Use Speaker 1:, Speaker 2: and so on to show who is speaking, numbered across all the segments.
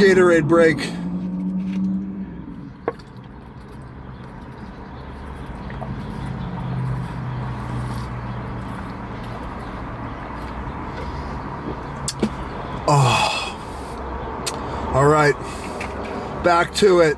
Speaker 1: Gatorade break. Oh. All right. Back to it.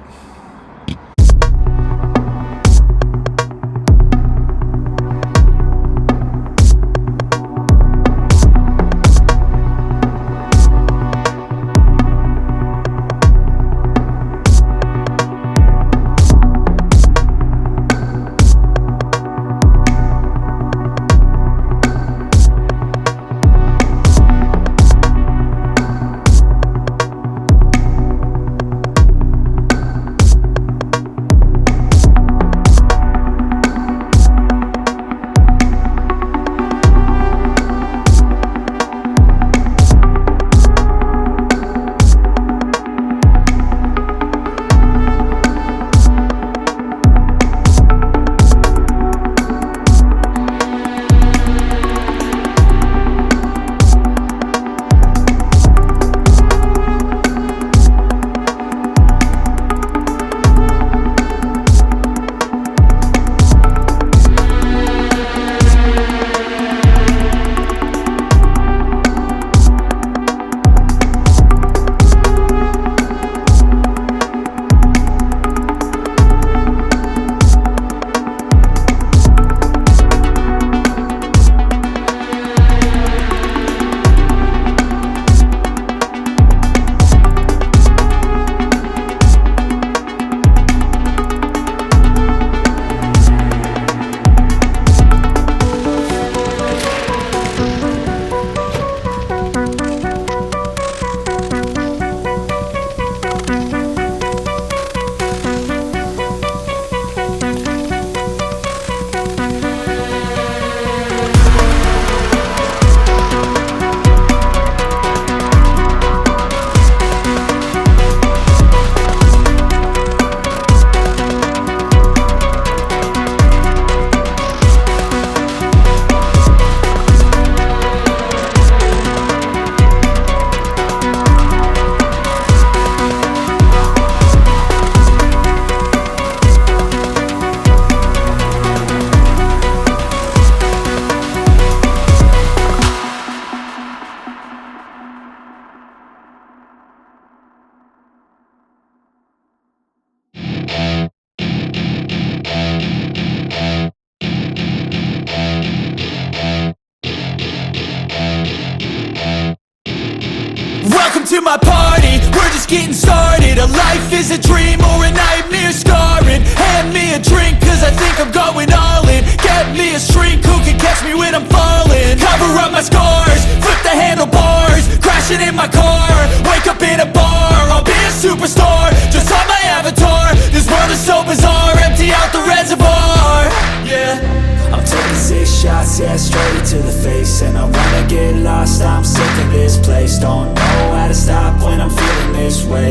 Speaker 2: Welcome to my party, we're just getting started. A life is a dream or a nightmare scarring. Hand me a drink cause I think I'm going all in. Get me a shrink who can catch me when I'm falling. Cover up my scars, flip the handlebars, crashing in my car.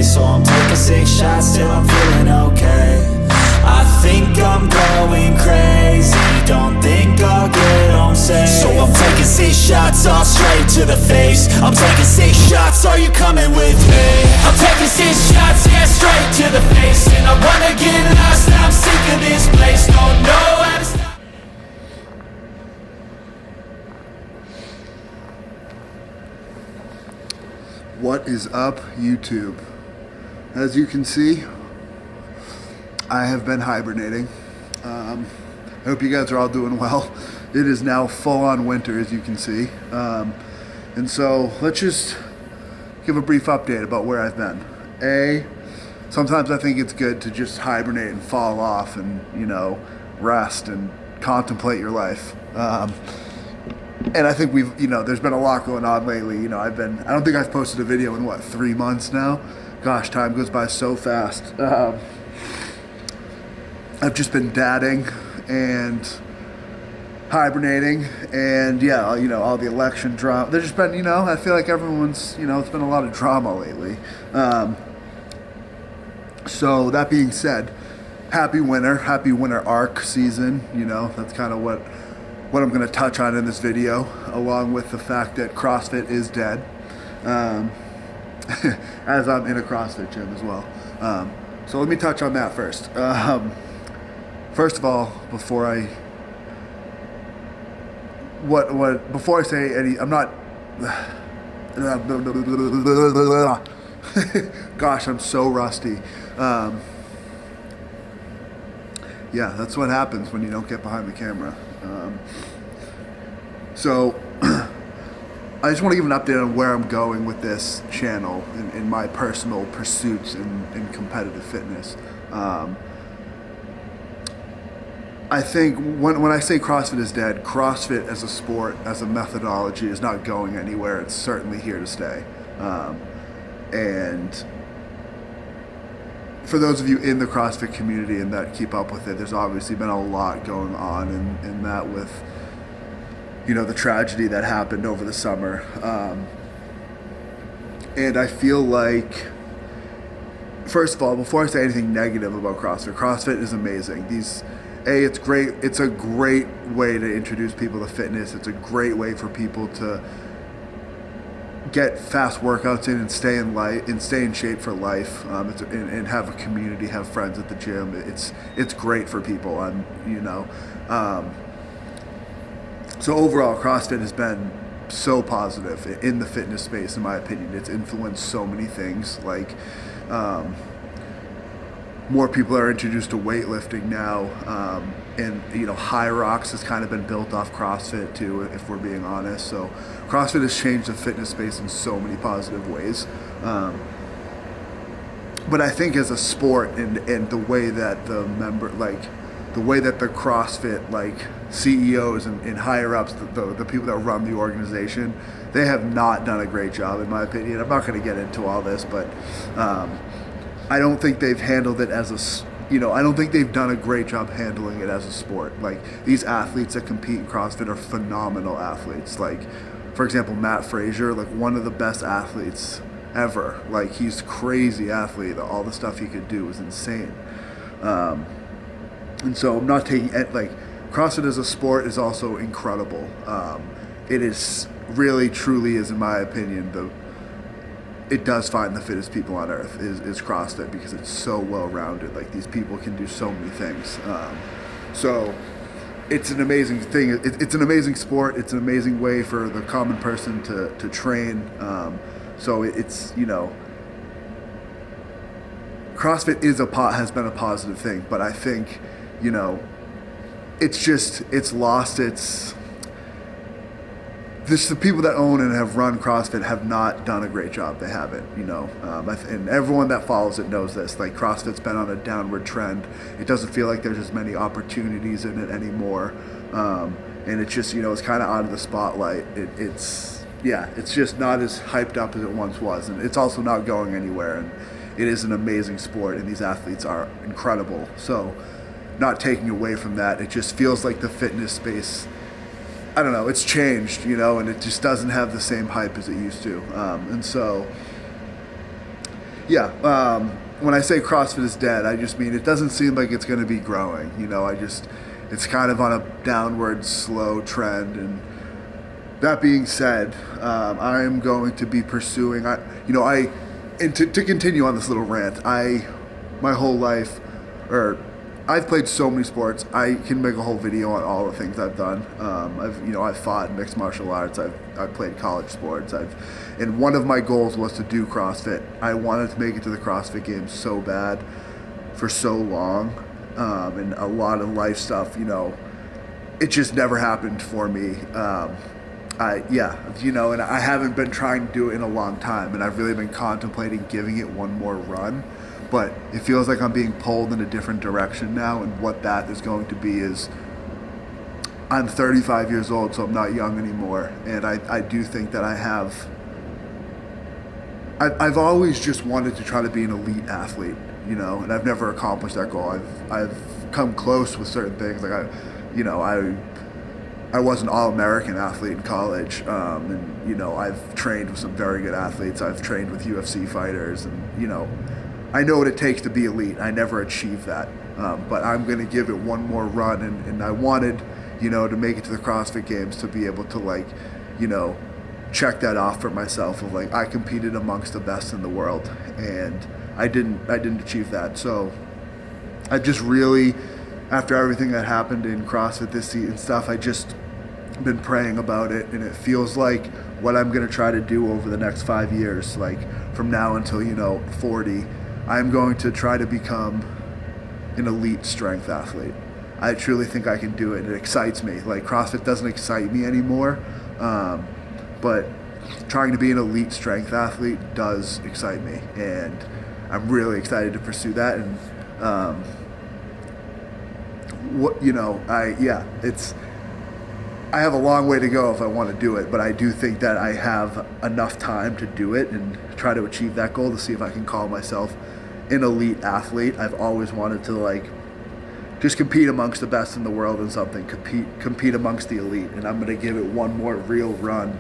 Speaker 2: So I'm taking 6 shots, still I'm feeling okay. I think I'm going crazy, don't think I'll get home safe. So I'm taking 6 shots, all straight to the face. I'm taking 6 shots, are you coming with me? I'm taking 6 shots, yeah, straight to the face. And I wanna get lost, I'm sick of this place. Don't know how to stop.
Speaker 1: What is up, YouTube? As you can see, I have been hibernating. I hope you guys are all doing well. It is now full-on winter, as you can see. And so let's just give a brief update about where I've been. Sometimes I think it's good to just hibernate and fall off and, rest and contemplate your life. And I think there's been a lot going on lately. I don't think I've posted a video in 3 months now. Gosh, time goes by so fast. I've just been dadding and hibernating, and all the election drama. There's just been, I feel like everyone's, it's been a lot of drama lately. So that being said, happy winter arc season. That's kind of what I'm going to touch on in this video, along with the fact that CrossFit is dead, as I'm in a CrossFit gym as well. So let me touch on that first. First of all, before I say any, I'm not. Gosh, I'm so rusty. Yeah, that's what happens when you don't get behind the camera. So I just want to give an update on where I'm going with this channel in my personal pursuits in competitive fitness. I think when I say CrossFit is dead, CrossFit as a sport, as a methodology, is not going anywhere. It's certainly here to stay. And for those of you in the CrossFit community and that keep up with it, there's obviously been a lot going on in that with, the tragedy that happened over the summer. And I feel like, first of all, before I say anything negative about CrossFit is amazing. It's great. It's a great way to introduce people to fitness. It's a great way for people to get fast workouts in and stay in shape for life, and have a community, have friends at the gym. It's great for people. So overall, CrossFit has been so positive in the fitness space, in my opinion. It's influenced so many things. Like, more people are introduced to weightlifting now, and High Rocks has kind of been built off CrossFit too, if we're being honest. So CrossFit has changed the fitness space in so many positive ways. But I think as a sport, and the way that the CrossFit CEOs and higher ups, the people that run the organization, they have not done a great job, in my opinion. I'm not going to get into all this, but I don't think they've handled it as I don't think they've done a great job handling it as a sport. Like, these athletes that compete in CrossFit are phenomenal athletes. Like, for example, Matt Frazier, one of the best athletes ever. He's a crazy athlete. All the stuff he could do is insane. And so I'm not taking it, CrossFit as a sport is also incredible. It is really, truly is, in my opinion, it does find the fittest people on earth is CrossFit, because it's so well-rounded. These people can do so many things. So it's an amazing thing. It's an amazing sport. It's an amazing way for the common person to train. So it's, CrossFit has been a positive thing, but I think, it's lost its. The people that own and have run CrossFit have not done a great job. They haven't, and everyone that follows it knows this. CrossFit's been on a downward trend. It doesn't feel like there's as many opportunities in it anymore, and it's just, it's kind of out of the spotlight. It's just not as hyped up as it once was, and it's also not going anywhere. And it is an amazing sport, and these athletes are incredible. So, not taking away from that, it just feels like the fitness space, I don't know, it's changed, and it just doesn't have the same hype as it used to. And so yeah, when I say CrossFit is dead, I just mean it doesn't seem like it's going to be growing. It's kind of on a downward slow trend. And that being said, I am going to be pursuing, to continue on this little rant, my whole life, I've played so many sports. I can make a whole video on all the things I've done. I've fought in mixed martial arts. I've played college sports. And one of my goals was to do CrossFit. I wanted to make it to the CrossFit Games so bad for so long, and a lot of life stuff. It just never happened for me. And I haven't been trying to do it in a long time, and I've really been contemplating giving it one more run. But it feels like I'm being pulled in a different direction now, and what that is going to be is I'm 35 years old, so I'm not young anymore, and I do think that I've always just wanted to try to be an elite athlete, and I've never accomplished that goal. I've come close with certain things, like I was an All-American athlete in college, and I've trained with some very good athletes. I've trained with UFC fighters, and I know what it takes to be elite. I never achieved that, but I'm going to give it one more run, and I wanted, to make it to the CrossFit Games to be able to check that off for myself of I competed amongst the best in the world, and I didn't achieve that. So I just really, after everything that happened in CrossFit this season stuff, I just been praying about it, and it feels like what I'm going to try to do over the next 5 years, from now until 40. I'm going to try to become an elite strength athlete. I truly think I can do it. It excites me. CrossFit doesn't excite me anymore, but trying to be an elite strength athlete does excite me, and I'm really excited to pursue that. And I have a long way to go if I want to do it, but I do think that I have enough time to do it and try to achieve that goal, to see if I can call myself an elite athlete. I've always wanted to just compete amongst the best in the world in something, compete amongst the elite, and I'm going to give it one more real run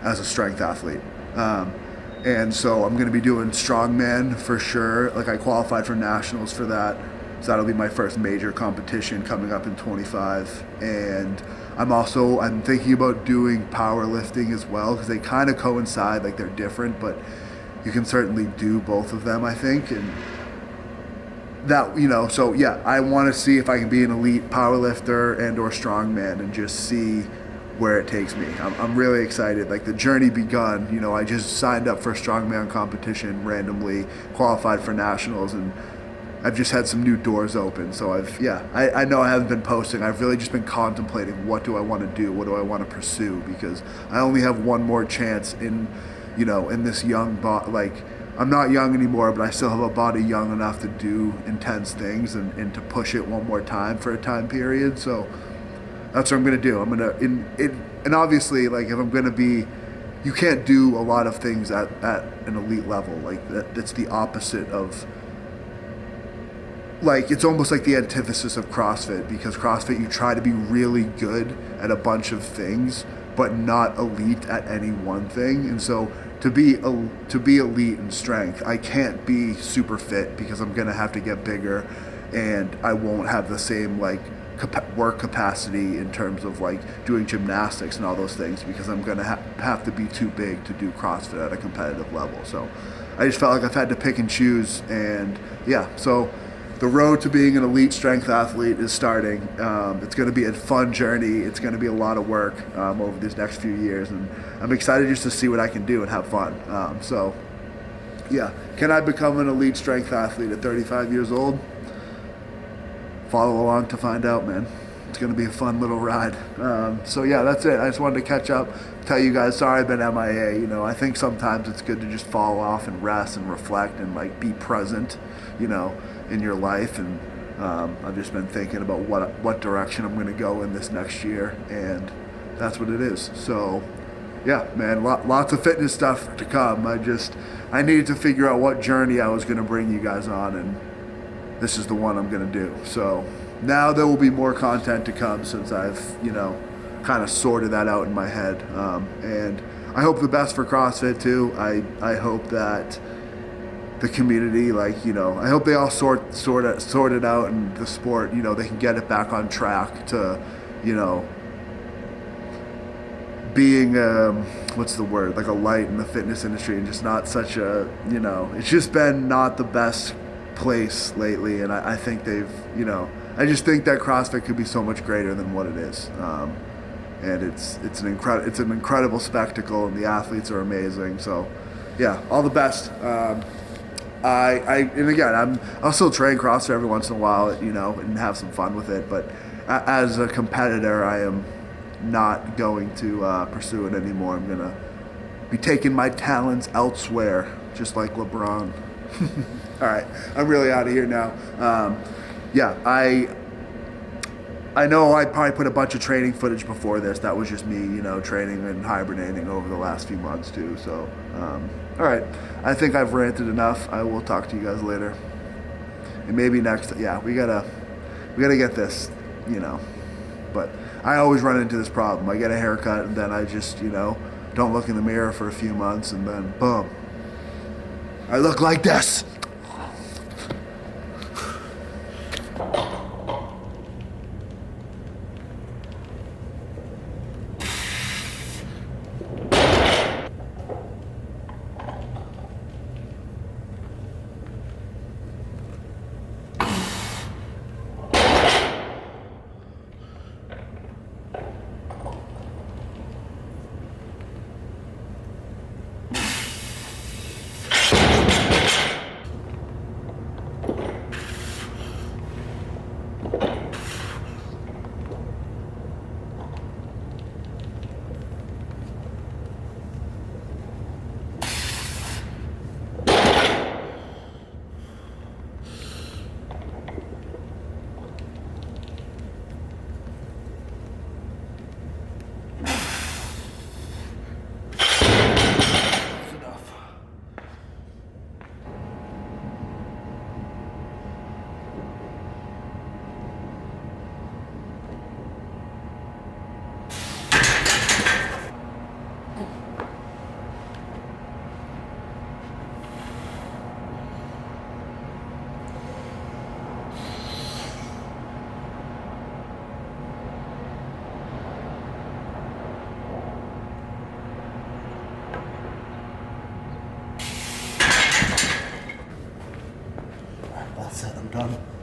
Speaker 1: as a strength athlete. And so I'm going to be doing strongman for sure. I qualified for nationals for that, so that'll be my first major competition coming up in 25. And I'm thinking about doing powerlifting as well, because they kind of coincide, they're different, but you can certainly do both of them, I think. And that, so yeah, I want to see if I can be an elite powerlifter and or strongman, and just see where it takes me. I'm really excited. The journey begun, I just signed up for a strongman competition randomly, qualified for nationals, and I've just had some new doors open. So I know I haven't been posting. I've really just been contemplating, what do I want to do? What do I want to pursue? Because I only have one more chance in this young body. I'm not young anymore, but I still have a body young enough to do intense things and to push it one more time for a time period. So that's what I'm going to do. I'm going to, and obviously, if I'm going to be, you can't do a lot of things at an elite level. That's the opposite of, it's almost like the antithesis of CrossFit, because CrossFit, you try to be really good at a bunch of things, but not elite at any one thing. And so to be elite in strength, I can't be super fit, because I'm going to have to get bigger, and I won't have the same work capacity in terms of doing gymnastics and all those things, because I'm going to have to be too big to do CrossFit at a competitive level. So I just felt like I've had to pick and choose, and so the road to being an elite strength athlete is starting. It's going to be a fun journey. It's going to be a lot of work over these next few years, and I'm excited just to see what I can do and have fun. Can I become an elite strength athlete at 35 years old? Follow along to find out, man. It's going to be a fun little ride. That's it. I just wanted to catch up, tell you guys, sorry I've been MIA. I think sometimes it's good to just fall off and rest and reflect and be present, in your life. And I've just been thinking about what direction I'm going to go in this next year, and that's what it is. So yeah, man, lots of fitness stuff to come. I needed to figure out what journey I was going to bring you guys on, and this is the one I'm going to do. So now there will be more content to come, since I've kind of sorted that out in my head, and I hope the best for CrossFit too. I hope that the community, like, you know, I hope they all sort it out, and the sport, you know, they can get it back on track to, you know, being what's the word, like a light in the fitness industry, and just not such a, you know, it's just been not the best place lately. And I think they've, you know, I just think that CrossFit could be so much greater than what it is. And it's an incredible spectacle, and the athletes are amazing. So yeah, all the best. And again, I'll still train CrossFit every once in a while, you know, and have some fun with it. But as a competitor, I am not going to pursue it anymore. I'm gonna be taking my talents elsewhere, just like LeBron. All right, I'm really out of here now. Yeah, I know I probably put a bunch of training footage before this. That was just me, you know, training and hibernating over the last few months too. So, all right, I think I've ranted enough. I will talk to you guys later, and maybe next. Yeah, we gotta get this, you know. But I always run into this problem. I get a haircut, and then I just, you know, don't look in the mirror for a few months, and then boom, I look like this. That's it, I'm done.